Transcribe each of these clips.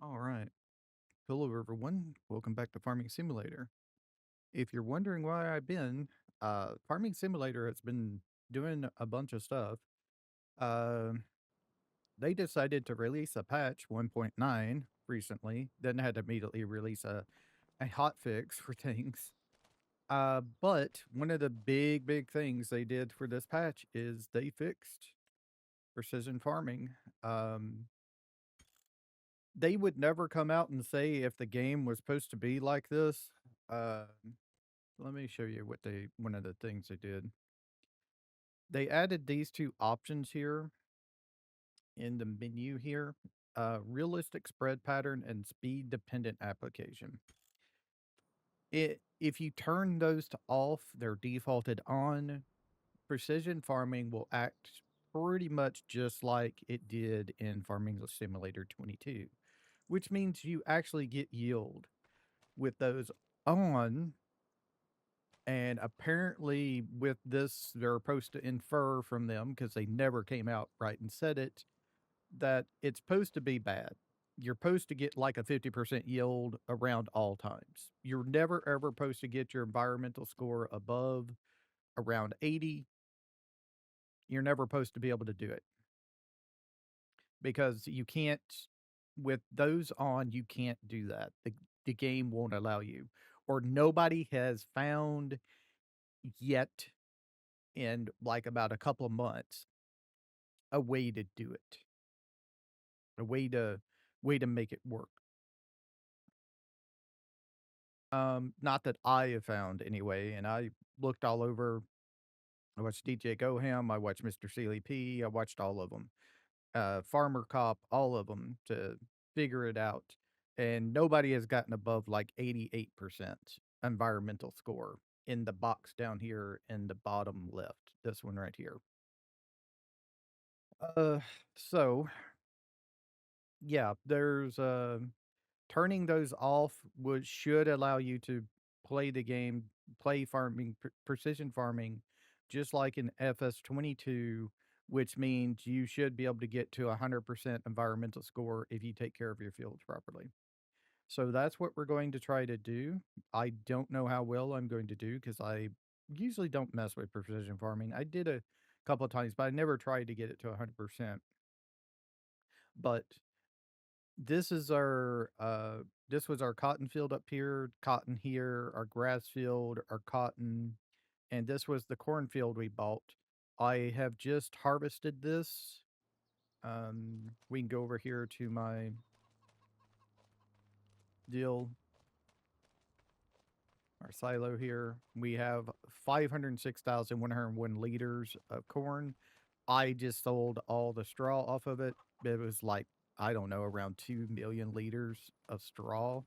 All right. Hello, everyone. Welcome back to Farming Simulator. If you're wondering why I've been, Farming Simulator has been doing a bunch of stuff. Uh, they decided to release a patch 1.9 recently, then had to immediately release a hot fix for things. But one of the big things they did for this patch is they fixed precision farming. Um, they would never come out and say if the game was supposed to be like this. Uh, Let me show you what one of the things they did. They added these two options here in the menu here. Realistic spread pattern and speed dependent application. If you turn those to off, they're defaulted on. Precision farming will act pretty much just like it did in Farming Simulator 22, which means you actually get yield with those on. And apparently, with this, they're supposed to infer from them because they never came out right and said it that it's supposed to be bad. You're supposed to get like a 50% yield around all times. You're never ever supposed to get your environmental score above around 80. You're never supposed to be able to do it because you can't, with those on, you can't do that. The game won't allow you, or nobody has found yet in like about a couple of months a way to do it, a way to make it work. Not that I have found anyway, and I looked all over. I watched DJ Goham, I watched Mr. Sealy P, I watched all of them. Farmer Cop, all of them to figure it out. And nobody has gotten above like 88% environmental score in the box down here in the bottom left. This one right here. Uh, so yeah, there's turning those off would should allow you to play the game, play farming, precision farming, just like in FS22, which means you should be able to get to 100% environmental score if you take care of your fields properly. So that's what we're going to try to do. I don't know how well I'm going to do because I usually don't mess with precision farming. I did a couple of times, but I never tried to get it to 100%. But this is our this was our cotton field up here, cotton here, our grass field, our cotton, and this was the cornfield we bought. I have just harvested this. We can go over here to my deal, our silo here. We have 506,101 liters of corn. I just sold all the straw off of it. It was like, I don't know, around 2 million liters of straw.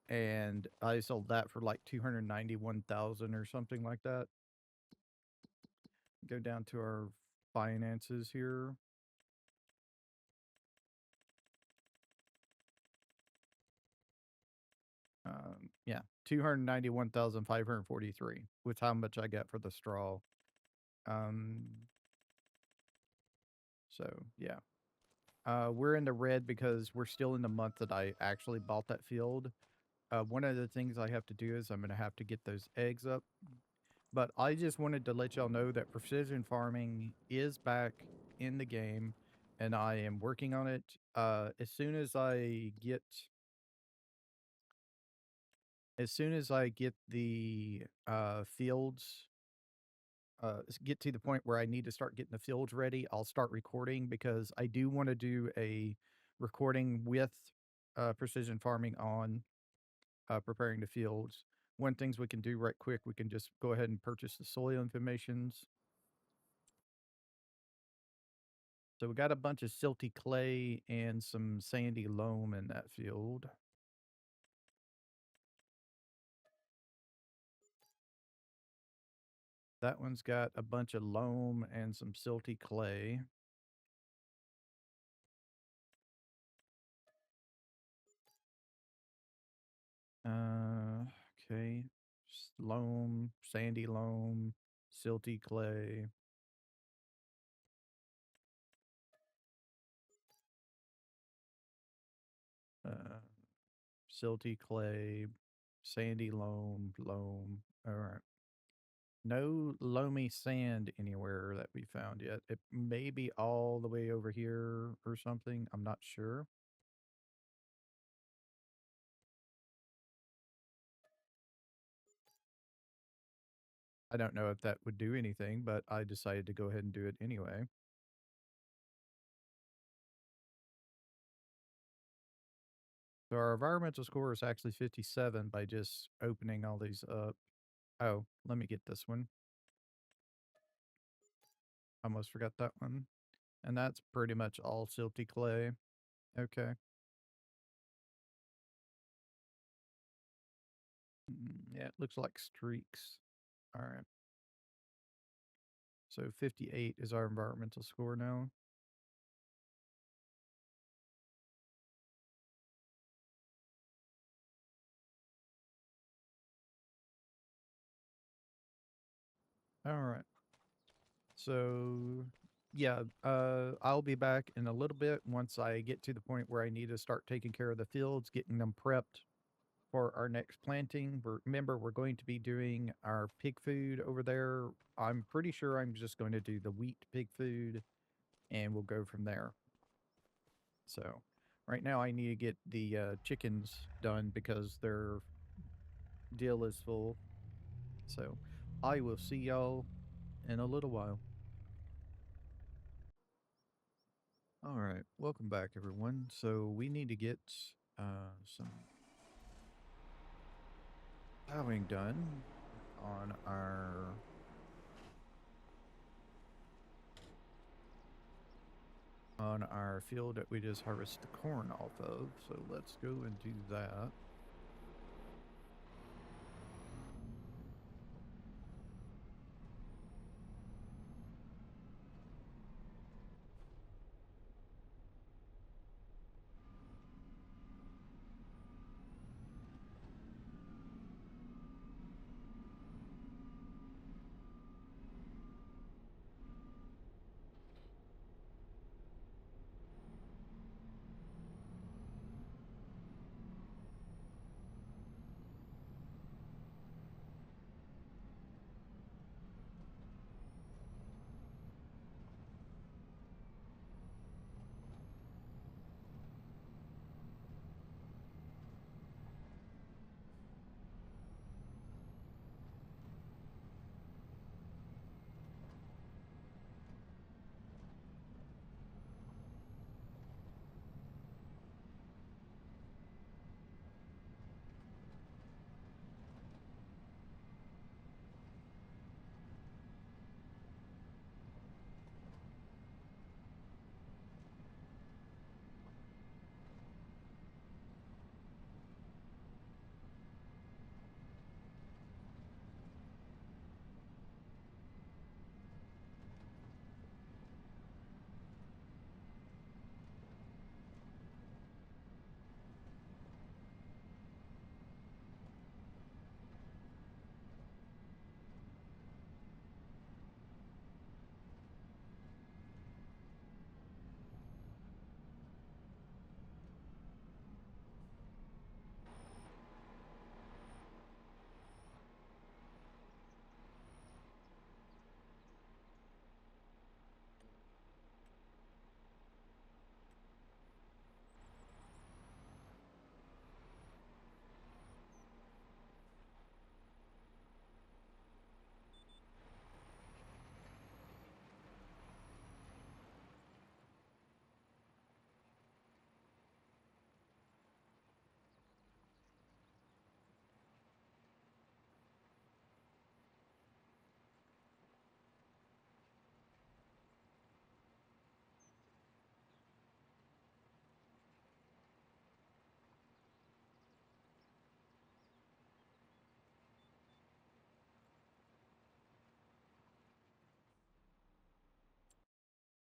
And I sold that for like 291,000 or something like that. Go down to our finances here. Yeah, 291,543 with how much I got for the straw. Um, so yeah. We're in the red because we're still in the month that I actually bought that field. One of the things I have to do is I'm going to have to get those eggs up. But I just wanted to let y'all know that precision farming is back in the game, and I am working on it. As soon as I get the fields, get to the point where I need to start getting the fields ready, I'll start recording because I do want to do a recording with precision farming on preparing the fields. One things we can do right quick, we can just go ahead and purchase the soil informations. So we got a bunch of silty clay and some sandy loam in that field. That one's got a bunch of loam and some silty clay. Uh, okay. Loam, sandy loam, silty clay. Uh, silty clay, sandy loam. All right. No loamy sand anywhere that we found yet. It may be all the way over here or something. I'm not sure. I don't know if that would do anything, but I decided to go ahead and do it anyway. So our environmental score is actually 57 by just opening all these up. Oh, let me get this one. Almost forgot that one. And that's pretty much all silty clay. Okay. Yeah, it looks like streaks. All right. So 58 is our environmental score now. All right. So yeah, I'll be back in a little bit once I get to the point where I need to start taking care of the fields, getting them prepped for our next planting. Remember, we're going to be doing our pig food over there. I'm pretty sure I'm just going to do the wheat pig food and we'll go from there. So right now I need to get the chickens done because their deal is full. So I will see y'all in a little while. All right, welcome back, everyone. So we need to get some plowing done on our field that we just harvested the corn off of. So let's go and do that.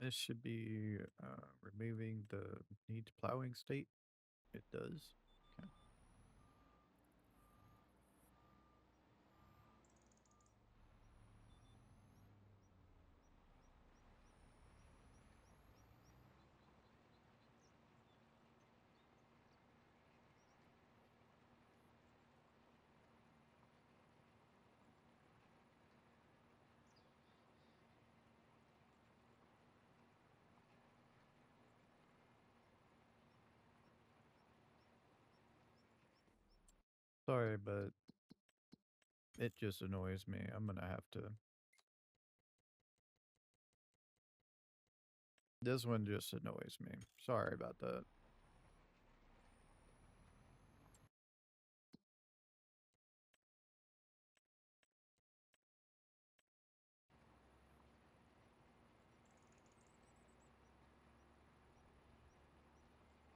This should be removing the need plowing state. It does. Okay. Sorry, but it just annoys me. I'm gonna have to. This one just annoys me. Sorry about that.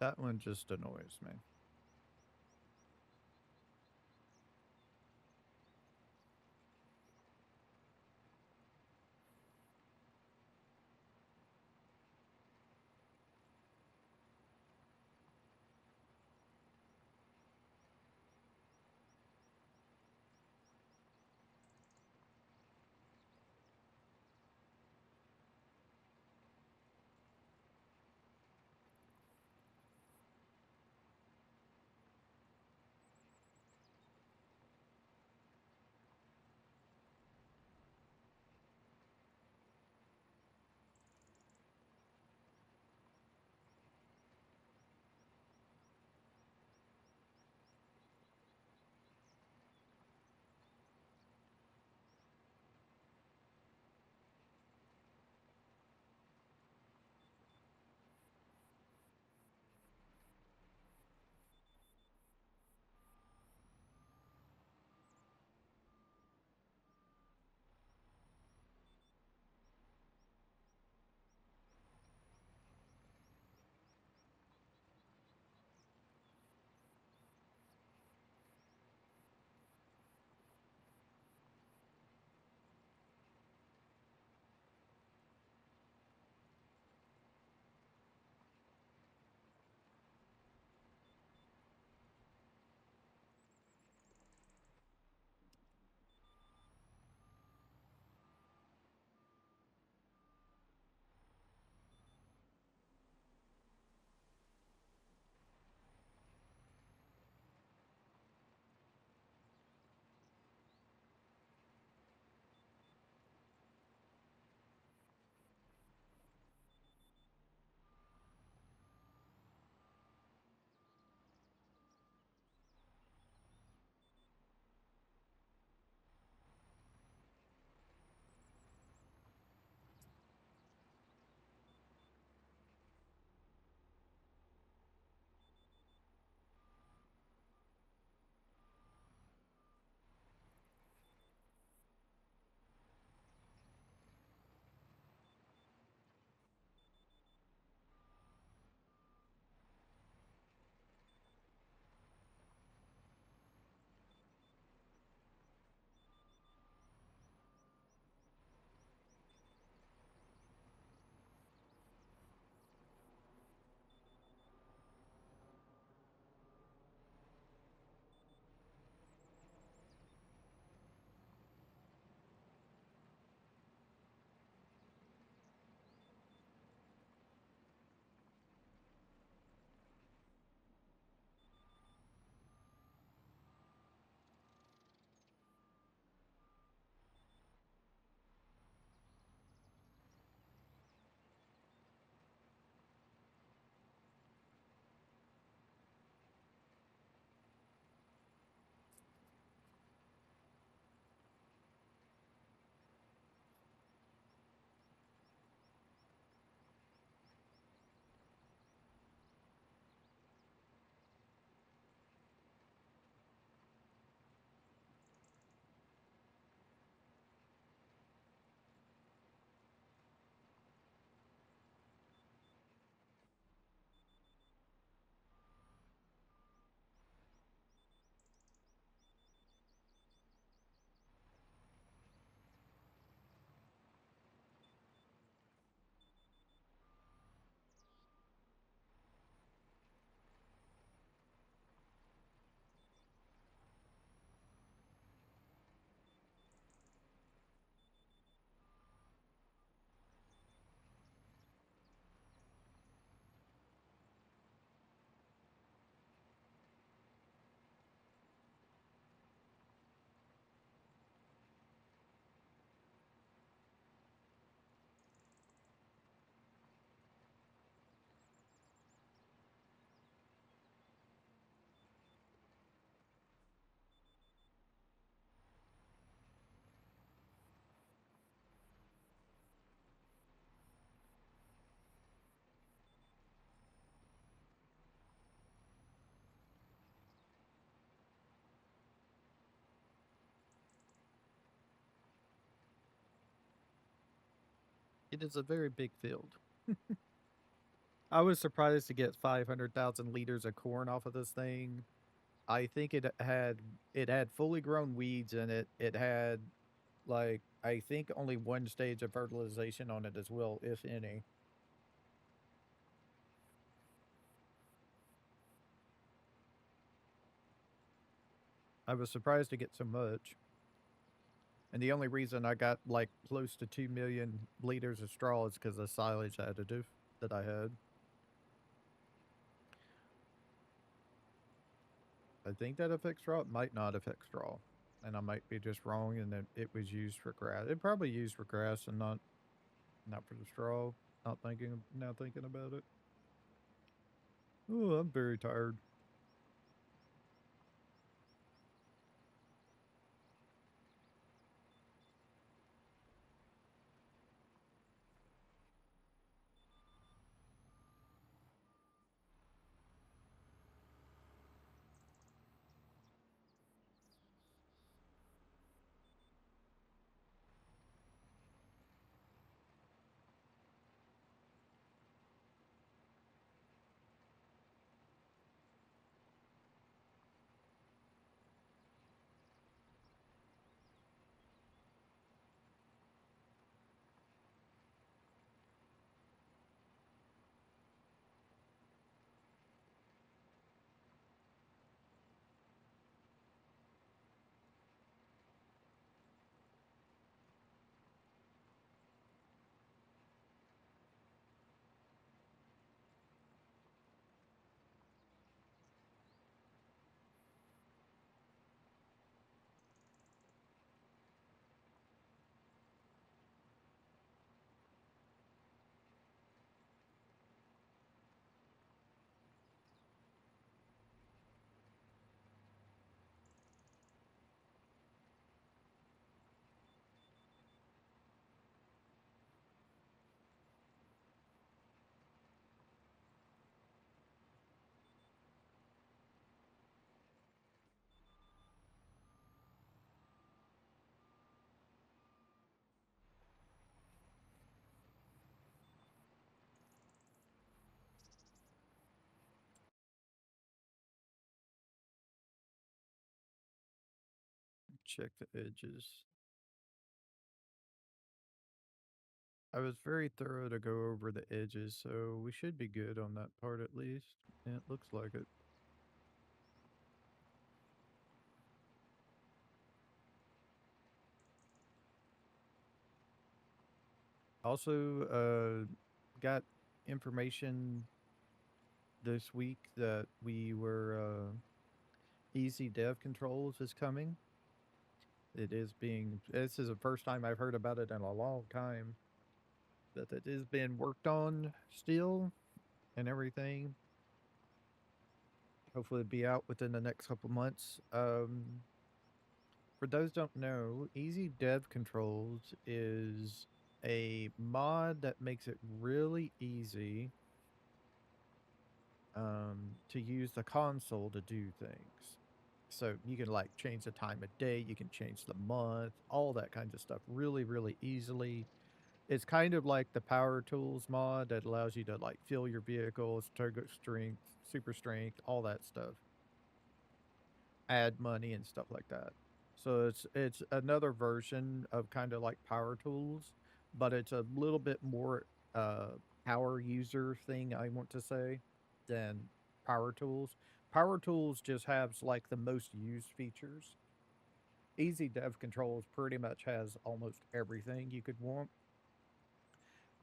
That one just annoys me. It is a very big field. I was surprised to get 500,000 liters of corn off of this thing. I think it had fully grown weeds in it. It had like I think only one stage of fertilization on it as well, if any. I was surprised to get so much. And the only reason I got like close to 2 million liters of straw is because of the silage additive that I had. I think that affects straw. It might not affect straw. And I might be just wrong and that it was used for grass. It probably used for grass and not for the straw. Not thinking now thinking about it. Oh, I'm very tired. Check the edges. I was very thorough to go over the edges, so we should be good on that part at least. Yeah, it looks like it. Also, got information this week that we were easy dev controls is coming. It is being. This is the first time I've heard about it in a long time. That it is being worked on still and everything. Hopefully, it'll be out within the next couple months. For those don't know, Easy Dev Controls is a mod that makes it really easy to use the console to do things. So you can like change the time of day, you can change the month, all that kind of stuff really, really easily. It's kind of like the Power Tools mod that allows you to like fill your vehicles, turbo strength, super strength, all that stuff, add money and stuff like that. So it's another version of kind of like Power Tools, but it's a little bit more power user thing I want to say than Power Tools. Power Tools just has like the most used features. Easy Dev Controls pretty much has almost everything you could want.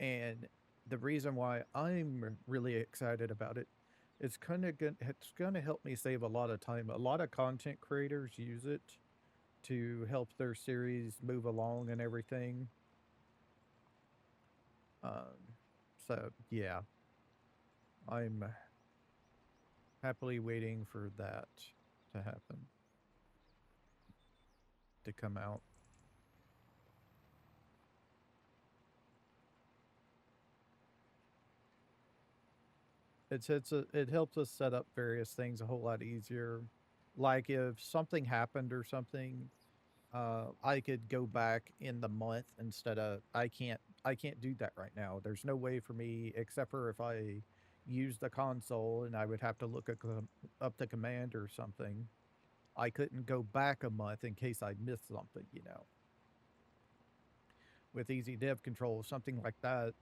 And the reason why I'm really excited about it, it's gonna help me save a lot of time. A lot of content creators use it to help their series move along and everything. Um, so yeah, I'm happily waiting for that to happen, to come out. It helps us set up various things a whole lot easier. Like if something happened or something, I could go back in the month instead of I can't do that right now. There's no way for me except for if I use the console and I would have to look up the command or something. I couldn't go back a month in case I missed something, you know. With easy dev control, something like that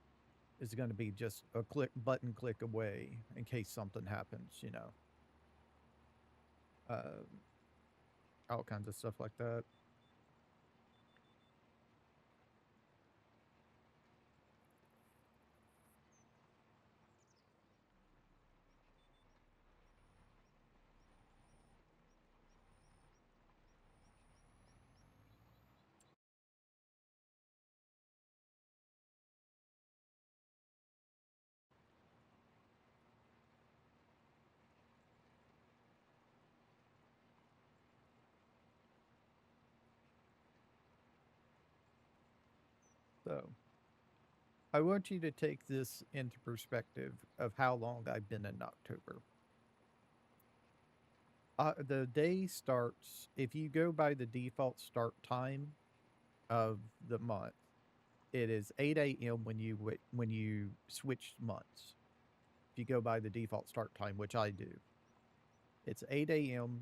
is going to be just a button click away in case something happens, you know. Uh, all kinds of stuff like that. So I want you to take this into perspective of how long I've been in October. The day starts if you go by the default start time of the month. It is 8 a.m. when you switch months. If you go by the default start time, which I do, it's 8 a.m.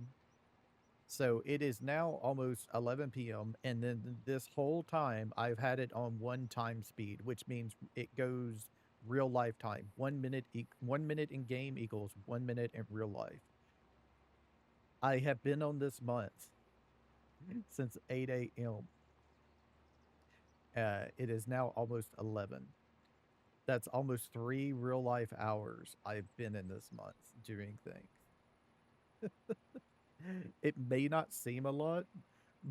So it is now almost 11 p.m. And then this whole time I've had it on one time speed, which means it goes real life time. 1 minute, 1 minute in game equals 1 minute in real life. I have been on this month since 8 a.m. It is now almost 11. That's almost 3 real life hours I've been in this month doing things. It may not seem a lot,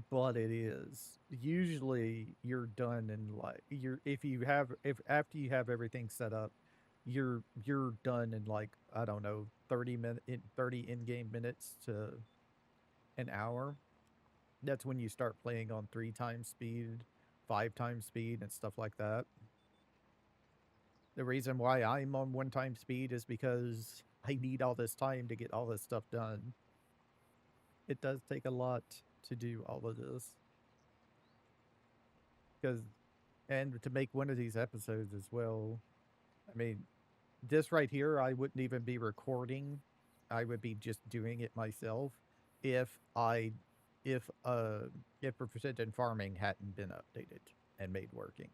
but it is. Usually you're done in like you're if after you have everything set up, you're done in like I don't know 30 in-game minutes to an hour. That's when you start playing on 3 times speed, 5 times speed and stuff like that. The reason why I'm on 1 time speed is because I need all this time to get all this stuff done. It does take a lot to do all of this because and to make one of these episodes as well. I mean, this right here, I wouldn't even be recording. I would be just doing it myself if I if uh if precision farming hadn't been updated and made working.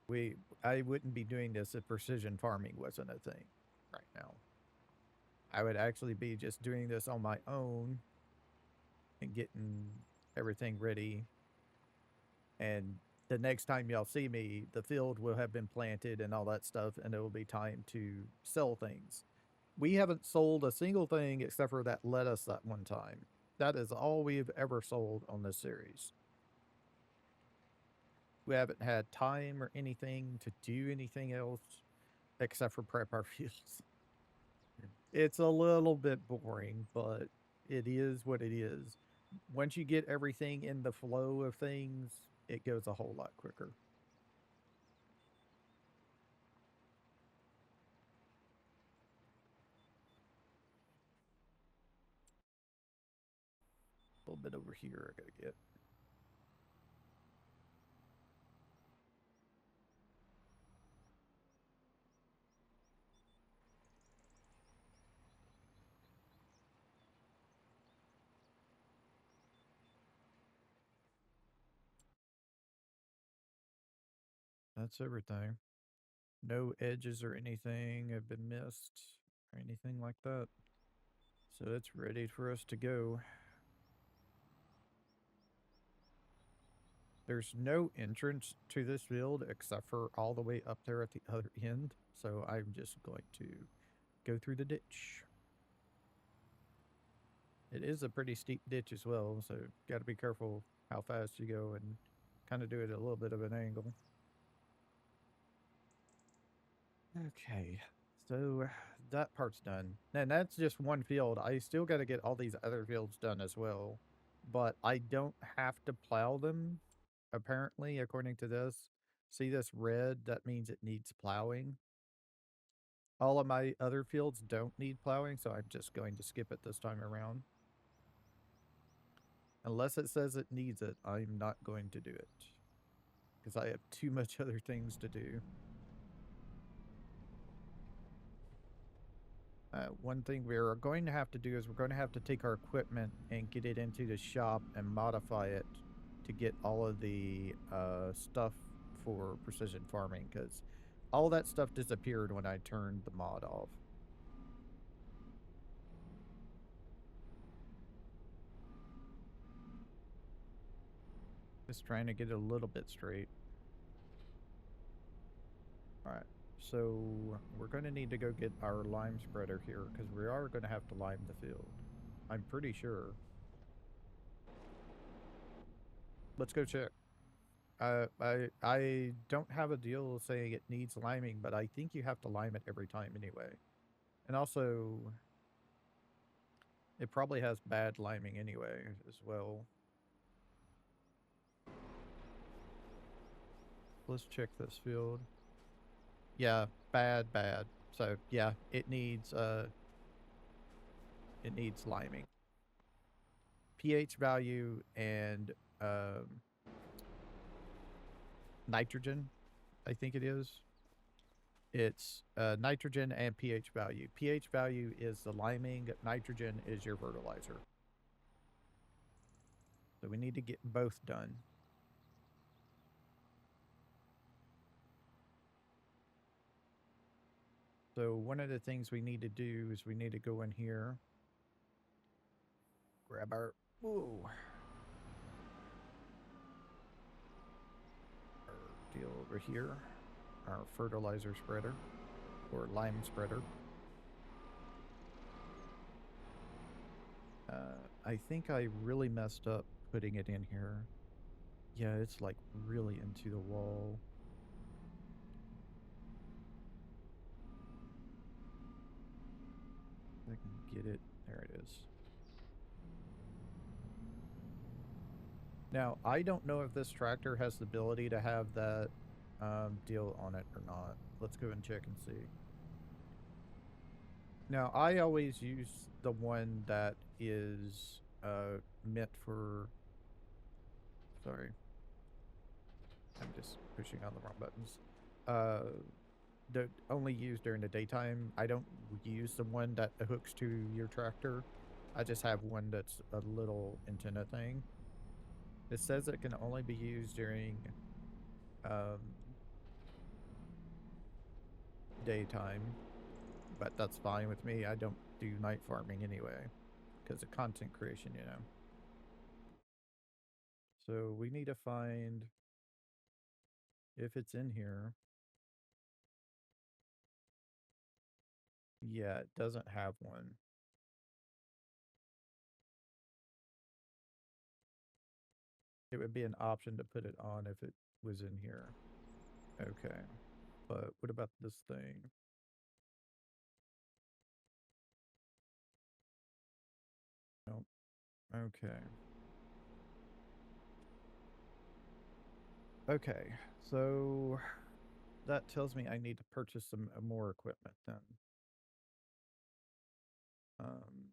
We I wouldn't be doing this if precision farming wasn't a thing right now. I would actually be just doing this on my own and getting everything ready. And the next time y'all see me, the field will have been planted and all that stuff, and it will be time to sell things. We haven't sold a single thing except for that lettuce that one time. That is all we've ever sold on this series. We haven't had time or anything to do anything else except for prep our fields. It's a little bit boring, but it is what it is. Once you get everything in the flow of things, it goes a whole lot quicker. A little bit over here I gotta get. That's everything. No edges or anything have been missed or anything like that. So it's ready for us to go. There's no entrance to this field except for all the way up there at the other end. So I'm just going to go through the ditch. It is a pretty steep ditch as well, so got to be careful how fast you go and kind of do it at a little bit of an angle. Okay, so that part's done. And that's just one field. I still got to get all these other fields done as well, but I don't have to plow them, apparently, according to this. See this red? That means it needs plowing. All of my other fields don't need plowing, so I'm just going to skip it this time around. Unless it says it needs it, I'm not going to do it. Because I have too much other things to do. One thing we're going to have to do is we're going to have to take our equipment and get it into the shop and modify it to get all of the stuff for precision farming, because all that stuff disappeared when I turned the mod off. Just trying to get it a little bit straight. All right. So we're going to need to go get our lime spreader here because we are going to have to lime the field. I'm pretty sure. Let's go check. I don't have a deal saying it needs liming, but I think you have to lime it every time anyway. And also, it probably has bad liming anyway as well. Let's check this field. Yeah, bad. So yeah, it needs liming. pH value and nitrogen, I think it is. It's nitrogen and pH value. pH value is the liming, nitrogen is your fertilizer. So we need to get both done. So one of the things we need to do is we need to go in here, grab our, ooh, our deal over here, our fertilizer spreader or lime spreader. I think I really messed up putting it in here. Yeah, it's like really into the wall. I can get it. There it is. Now, I don't know if this tractor has the ability to have that deal on it or not. Let's go and check and see. Now, I always use the one that is meant for... Sorry. I'm just pushing on the wrong buttons. Only used during the daytime. I don't use the one that hooks to your tractor. I just have one that's a little antenna thing. It says it can only be used during daytime, but that's fine with me. I don't do night farming anyway because of content creation, you know. So we need to find if it's in here. Yeah, it doesn't have one. It would be an option to put it on if it was in here. Okay. But what about this thing? Nope. Okay. Okay. So that tells me I need to purchase some more equipment then. Um,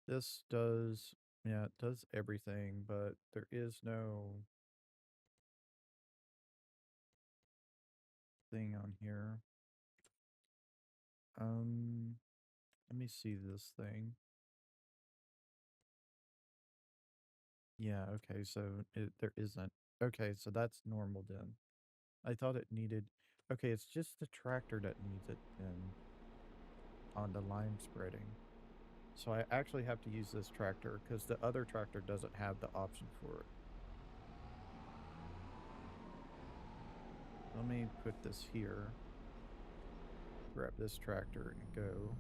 this does, yeah, it does everything, but there is no thing on here. Let me see this thing. Yeah, okay, so there isn't. Okay, so that's normal then. I thought it needed, okay, it's just the tractor that needs it then on the lime spreading. So I actually have to use this tractor because the other tractor doesn't have the option for it. Let me put this here. Grab this tractor and go.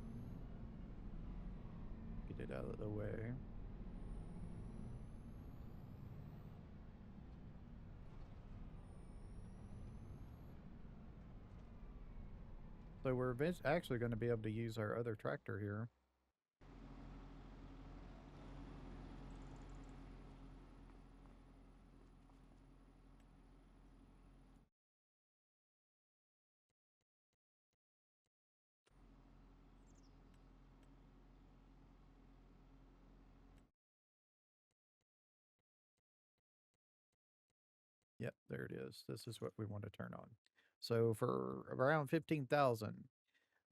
Get it out of the way. So we're actually going to be able to use our other tractor here. Yep, there it is. This is what we want to turn on. So for around 15,000,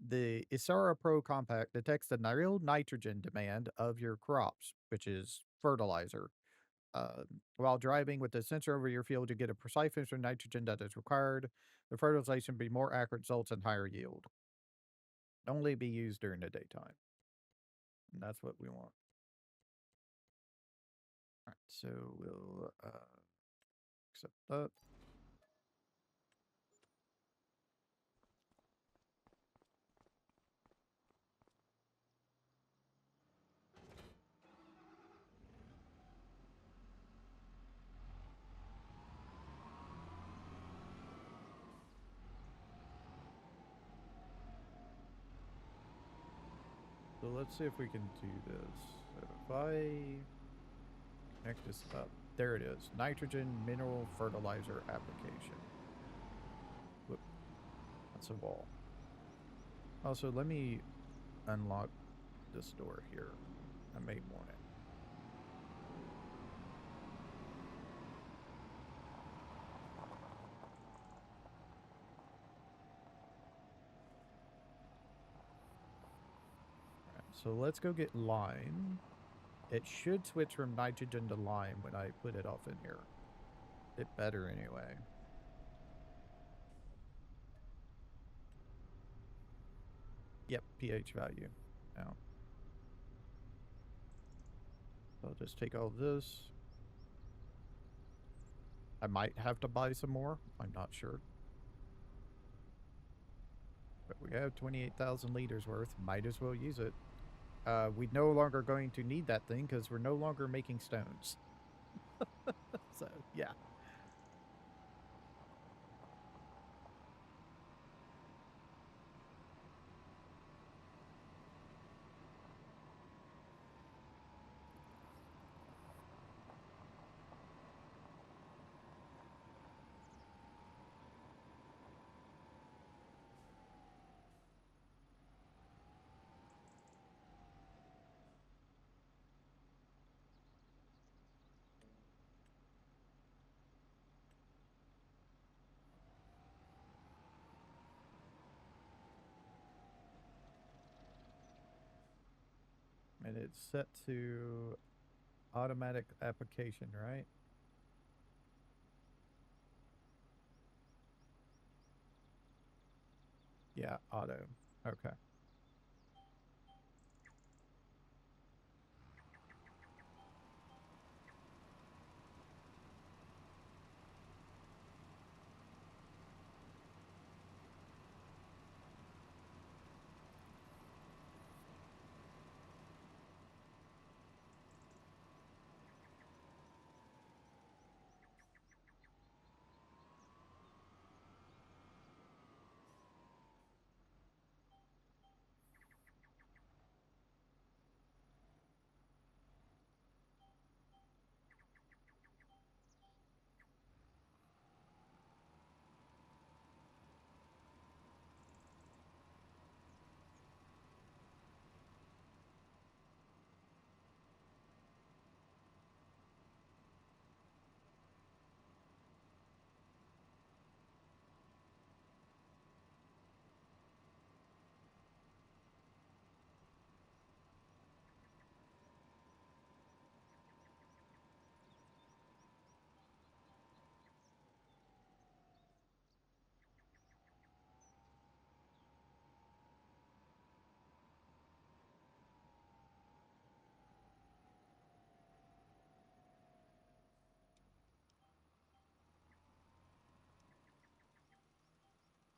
the Isara Pro Compact detects the real nitrogen demand of your crops, which is fertilizer. While driving with the sensor over your field, you get a precise measure of nitrogen that is required. The fertilization be more accurate, results in higher yield. Only be used during the daytime. And that's what we want. All right, so we'll accept that. So let's see if we can do this. So if I connect this up, there it is. Nitrogen mineral fertilizer application. Whoop, that's a wall. Also, let me unlock this door here. I may want it. All right, so let's go get lime. It should switch from nitrogen to lime when I put it off in here. It better anyway. Yep, pH value. Now, I'll just take all this. I might have to buy some more. I'm not sure. But we have 28,000 liters worth. Might as well use it. We're no longer going to need that thing because we're no longer making stones. So, yeah. And it's set to automatic application, right? Yeah, auto. Okay.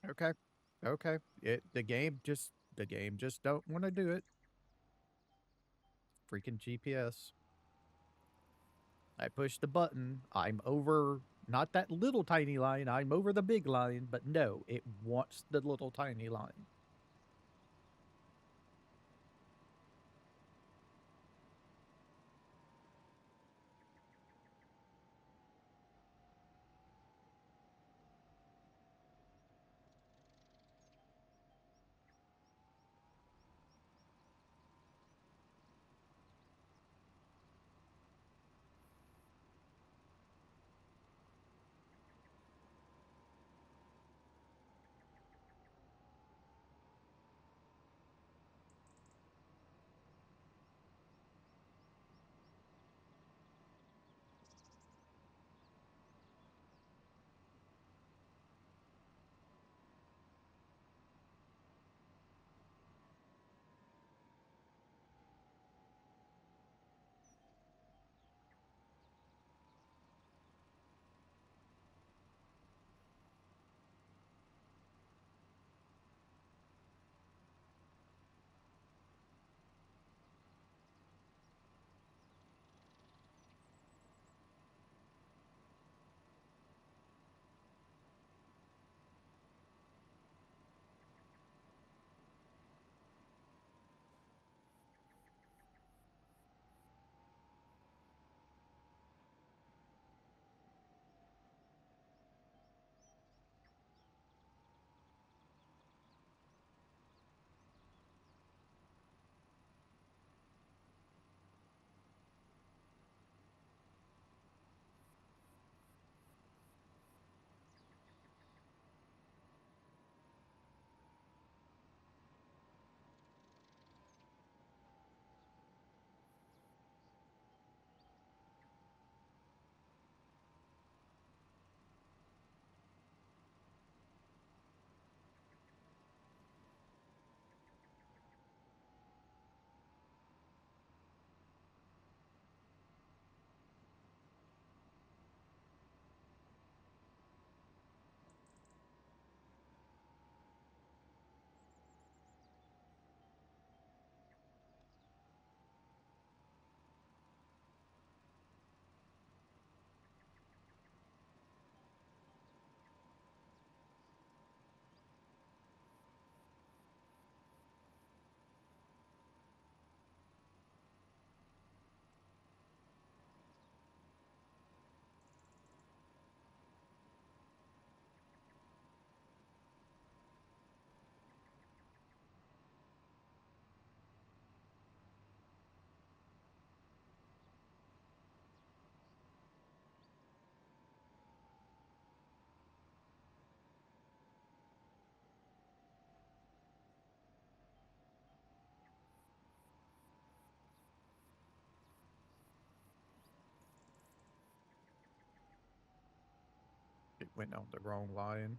Okay. Okay. The game just don't want to do it. Freaking GPS. I push the button. I'm over not that little tiny line. I'm over the big line, but no, it wants the little tiny line. Went on the wrong line.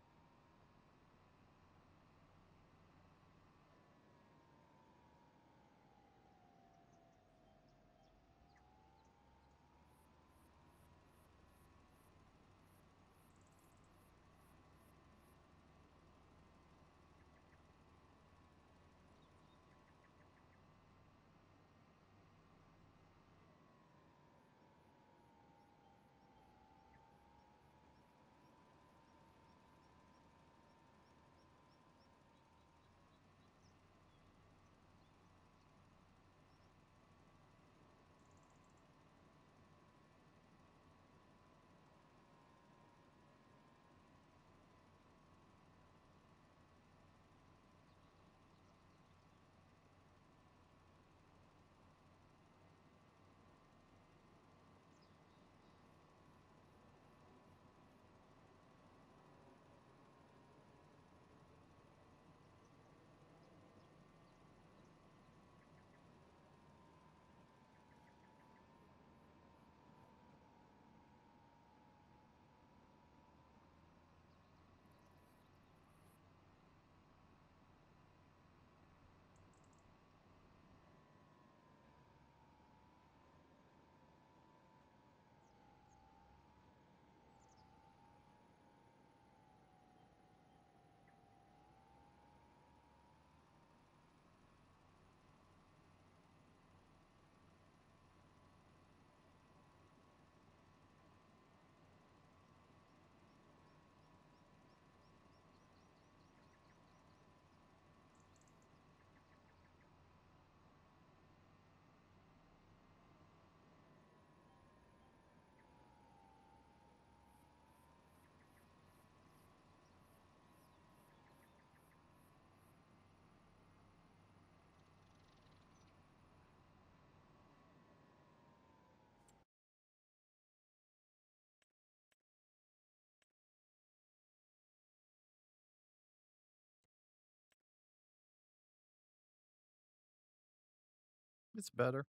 It's better.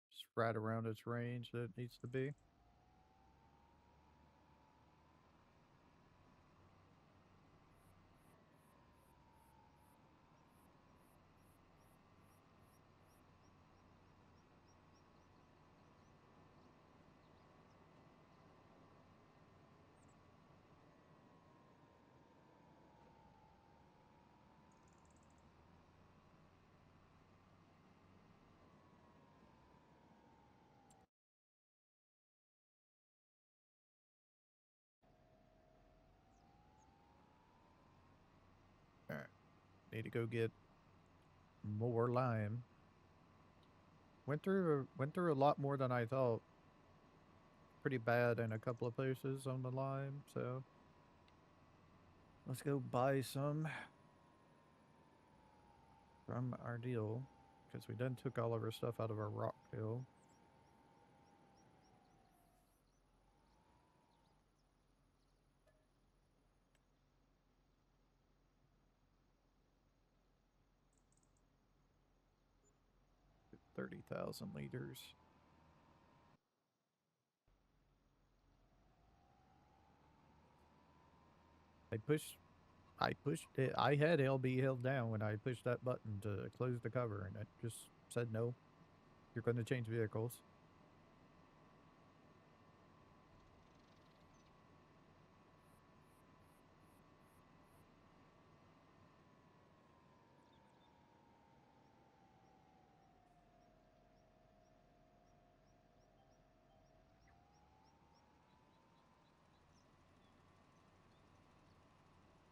It's right around its range that it needs to be. All right. Need to go get more lime. Went through a lot more than I thought. Pretty bad in a couple of places on the lime, so let's go buy some from our deal because we done took all of our stuff out of our rock hill. Get 30,000 liters. I pushed I pushed it. I had LB held down when I pushed that button to close the cover, and it just said no. You're going to change vehicles.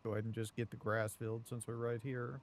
Go ahead and just get the grass field since we're right here.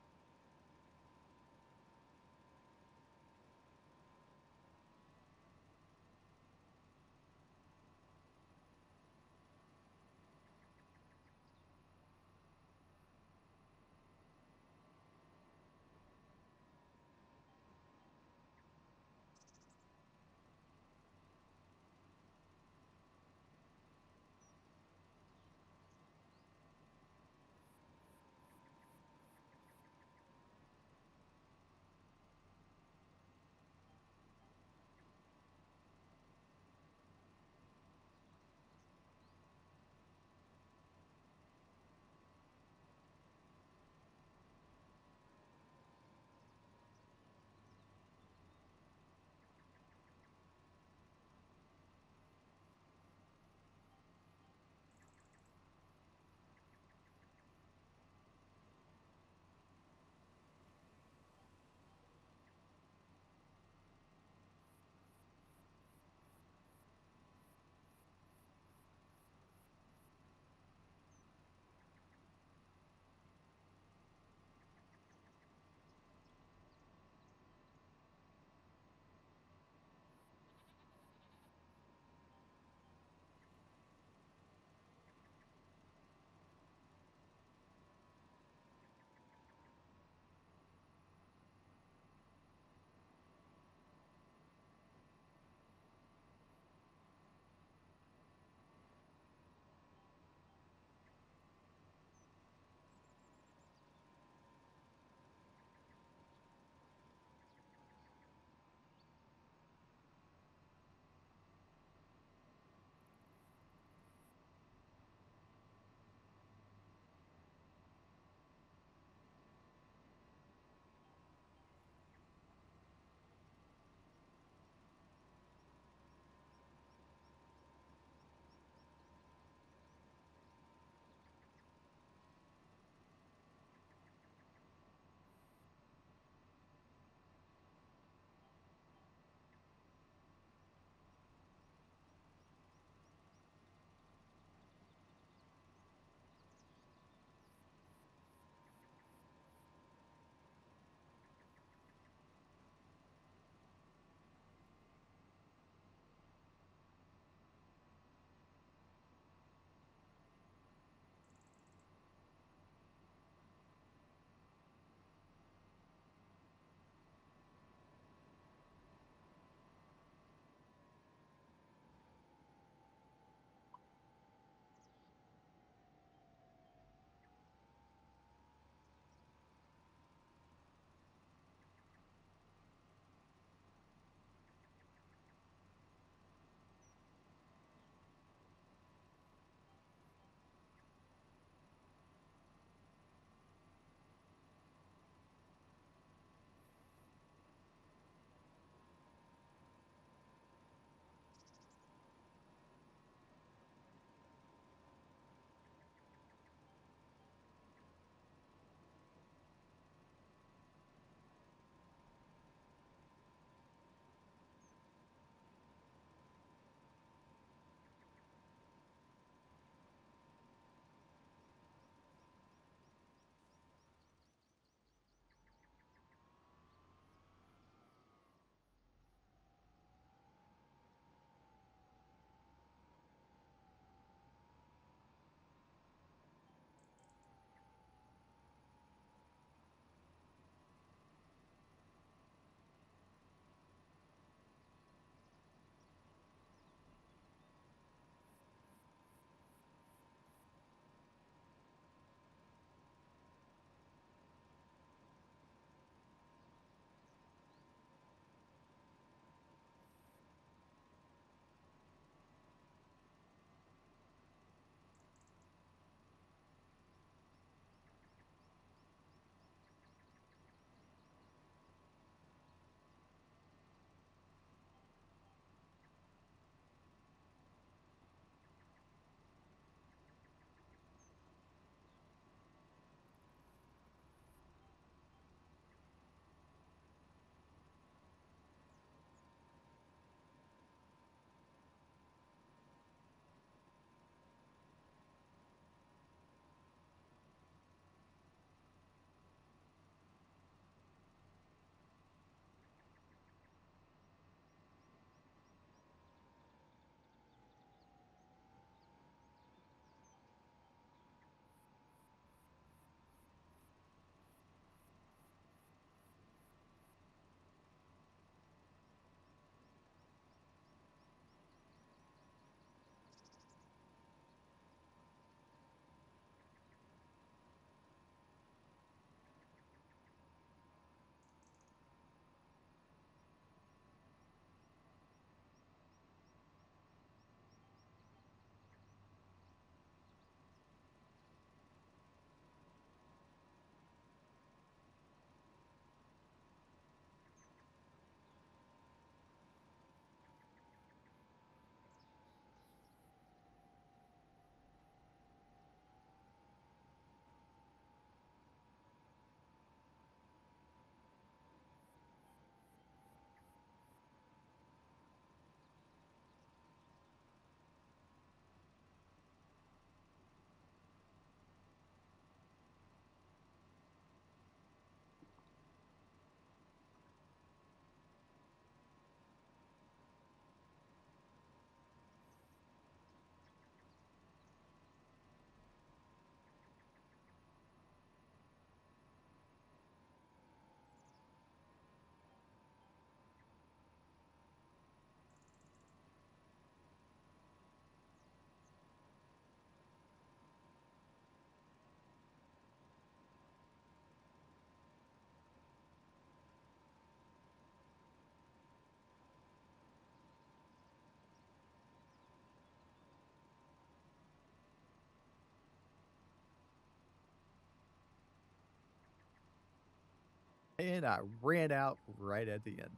And I ran out right at the end.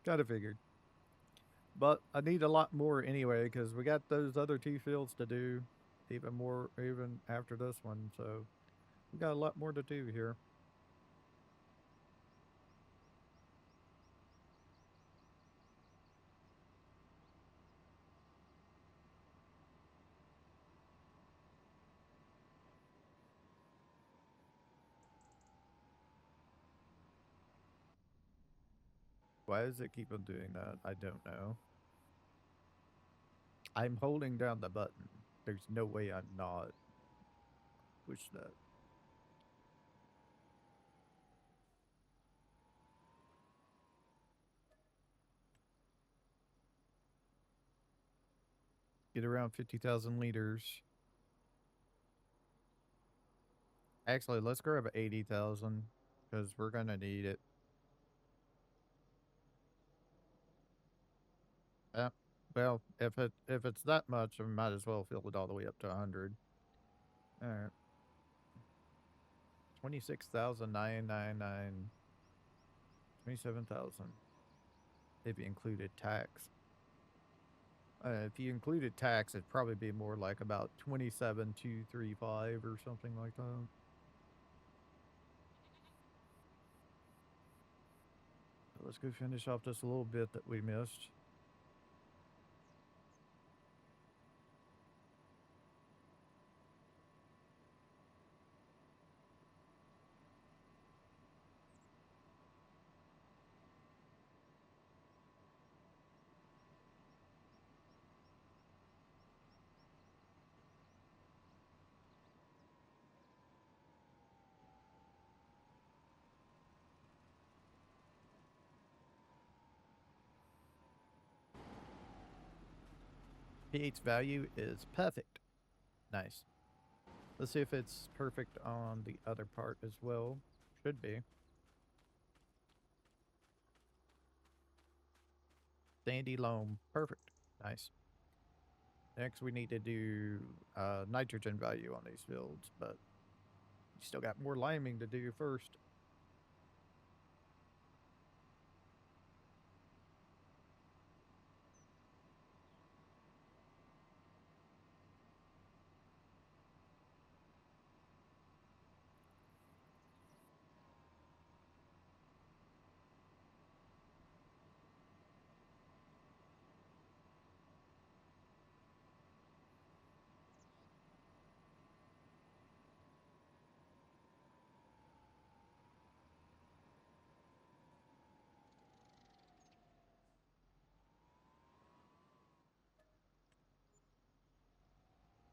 Kind of figured. But I need a lot more anyway because we got those other two fields to do, even more, even after this one. So we got a lot more to do here. Why does it keep on doing that? I don't know. I'm holding down the button. There's no way I'm not. Push that. Get around 50,000 liters. Actually, let's grab 80,000 because we're going to need it. Uh, well, if it's that much, I might as well fill it all the way up to 100. All right. 26,999. 27,000 if you included tax. If you included tax, it'd probably be more like about 27,235 or something like that. Let's go finish off this little bit that we missed. pH value is perfect. Nice. Let's see if it's perfect on the other part as well. Should be. Sandy loam. Perfect. Nice. Next, we need to do nitrogen value on these fields, but we still got more liming to do first.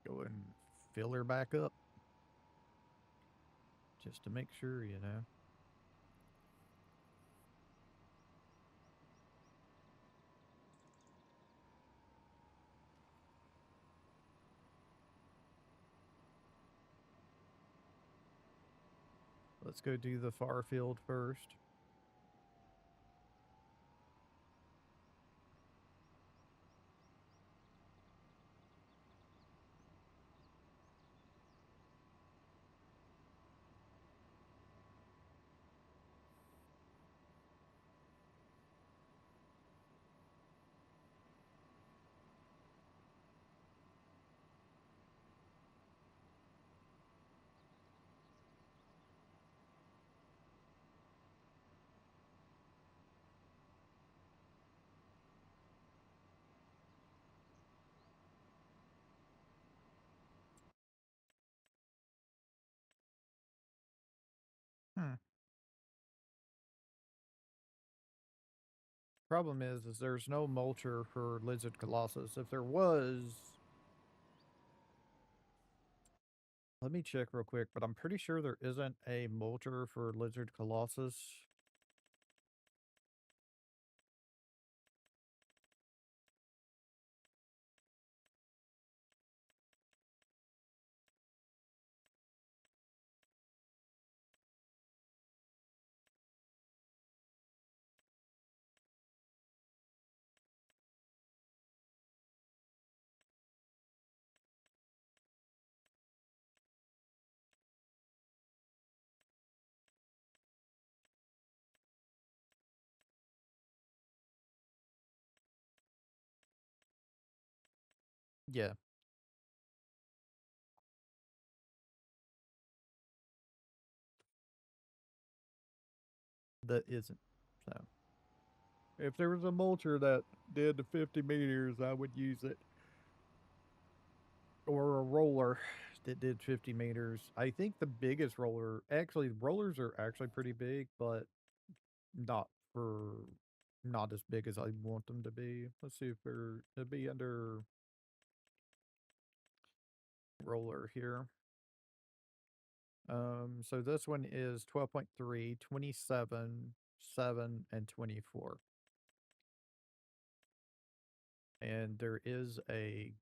Go and fill her back up just to make sure, you know. Let's go do the far field first. Hmm. Problem is there's no mulcher for lizard colossus. If there was, let me check real quick, but I'm pretty sure there isn't a mulcher for lizard colossus. Yeah, that isn't. So if there was a mulcher that did the 50 meters, I would use it. Or a roller that did 50 meters. I think the biggest roller, actually, rollers are actually pretty big, but not for, not as big as I want them to be. Let's see if they're, it'd be under roller here. So this one is 12.3, 27, 7, and 24. And there is a,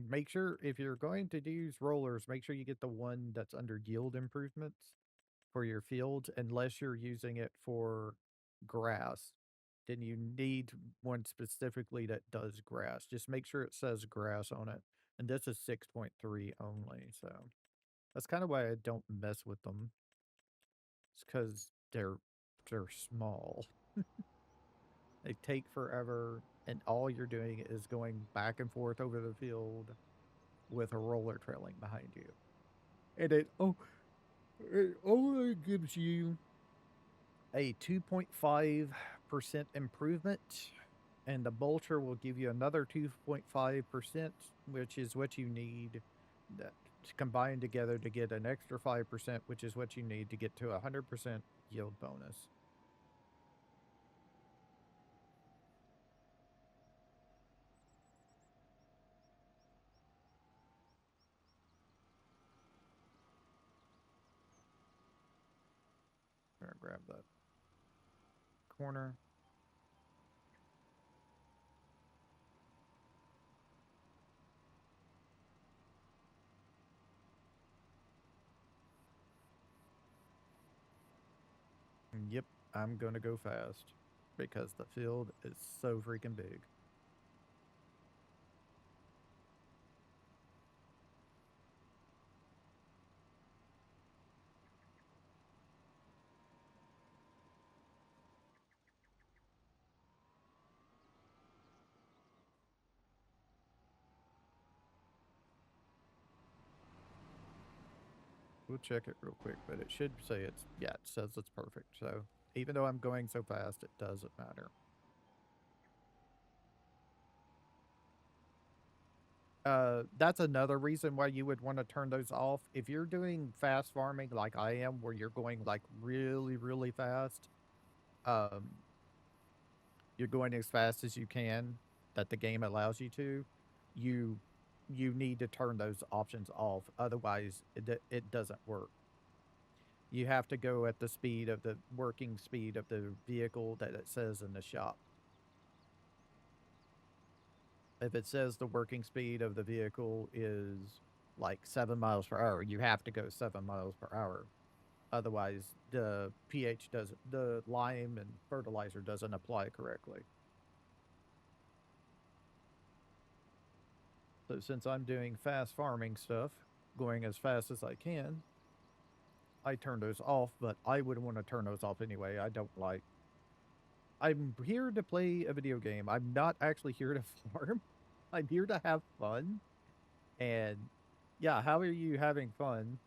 make sure if you're going to use rollers, make sure you get the one that's under yield improvements for your field, unless you're using it for grass. Then you need one specifically that does grass. Just make sure it says grass on it. And this is 6.3 only. So that's kind of why I don't mess with them. It's because they're small. They take forever, and all you're doing is going back and forth over the field with a roller trailing behind you. And it only gives you a 2.5% improvement, and the Bolter will give you another 2.5%, which is what you need that to combine together to get an extra 5%, which is what you need to get to a 100% yield bonus. I'm gonna grab that corner. Yep, I'm gonna go fast because the field is so freaking big. We'll check it real quick, but it should say it's, yeah, it says it's perfect. So even though I'm going so fast, it doesn't matter. That's another reason why you would want to turn those off. If you're doing fast farming like I am, where you're going like really, really fast, um, you're going as fast as you can that the game allows you to, you you need to turn those options off. Otherwise, it doesn't work. You have to go at the speed of the working speed of the vehicle that it says in the shop. If it says the working speed of the vehicle is like 7 miles per hour, you have to go 7 miles per hour. Otherwise, the pH doesn't, the lime and fertilizer doesn't apply correctly. So since I'm doing fast farming stuff, going as fast as I can, I turn those off, but I would want to turn those off anyway. I don't like, I'm here to play a video game. I'm not actually here to farm. I'm here to have fun. And yeah, how are you having fun?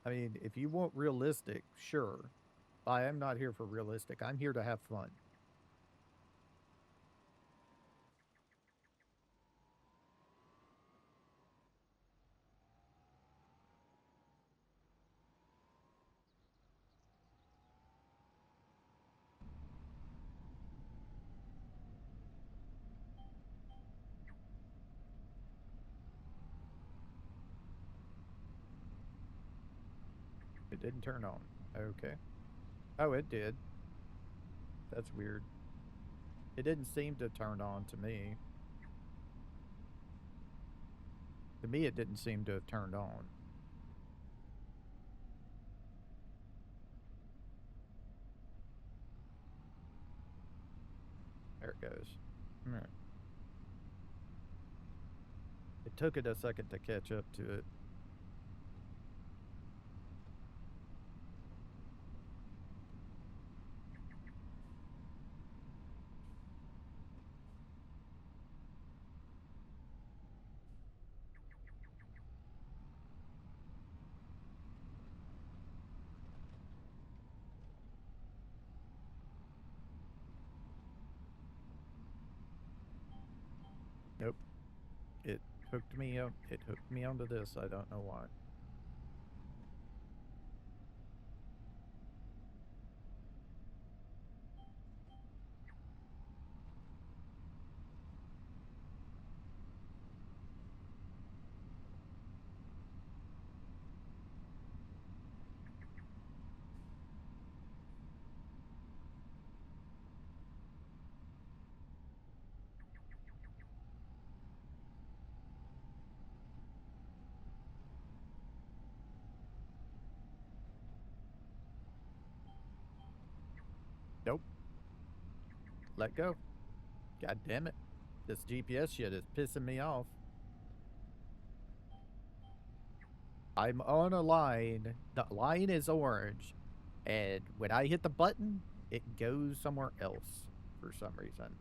I mean, if you want realistic, sure. I am not here for realistic. I'm here to have fun. It didn't turn on. Okay. Oh, it did. That's weird. It didn't seem to turn on to me. To me, it didn't seem to have turned on. There it goes. Hmm. It took it a second to catch up to it. hooked me up. It hooked me onto this. I don't know why. Nope. Let go. God damn it. This GPS shit is pissing me off. I'm on a line. The line is orange. And when I hit the button, it goes somewhere else for some reason.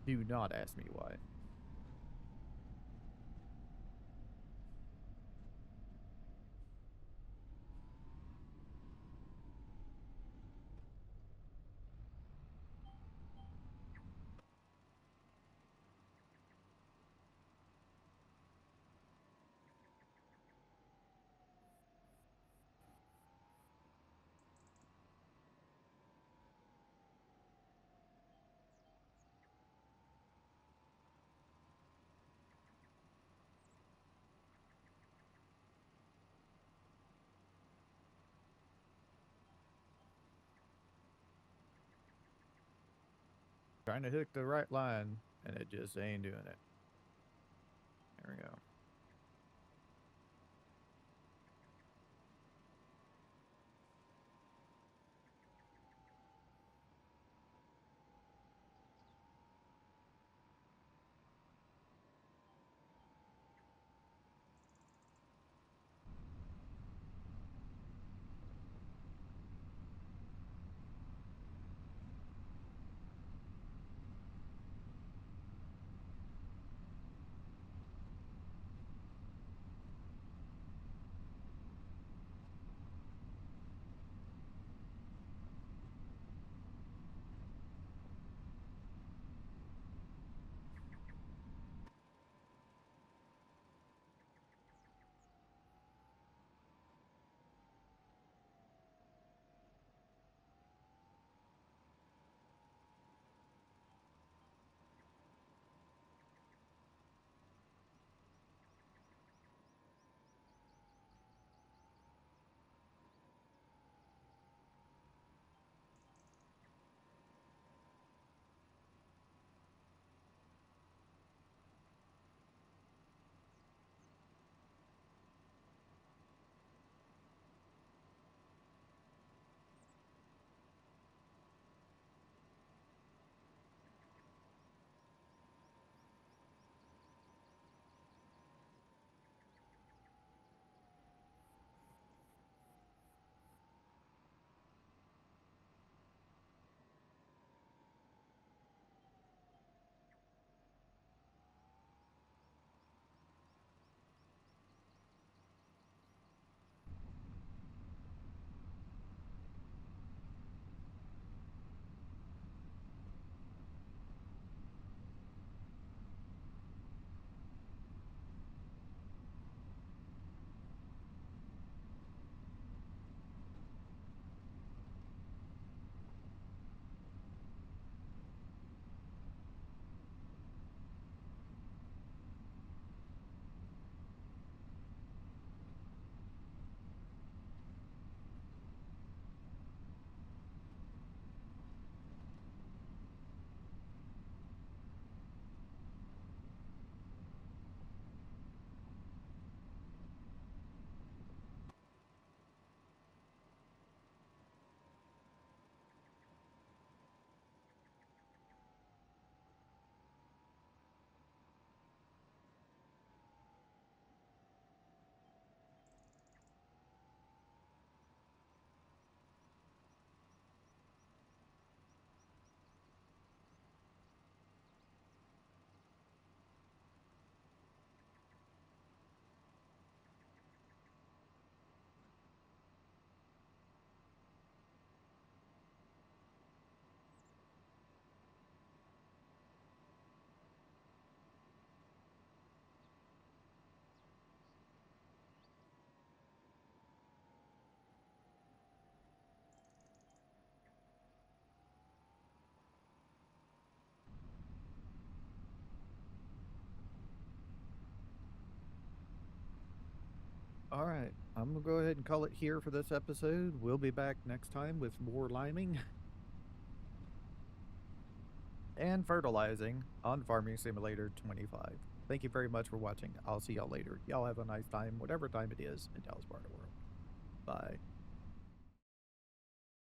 Do not ask me why. Trying to hook the right line, and it just ain't doing it. There we go. All right. I'm going to go ahead and call it here for this episode. We'll be back next time with more liming and fertilizing on Farming Simulator 25. Thank you very much for watching. I'll see y'all later. Y'all have a nice time, whatever time it is in Dallas part of the world. Bye.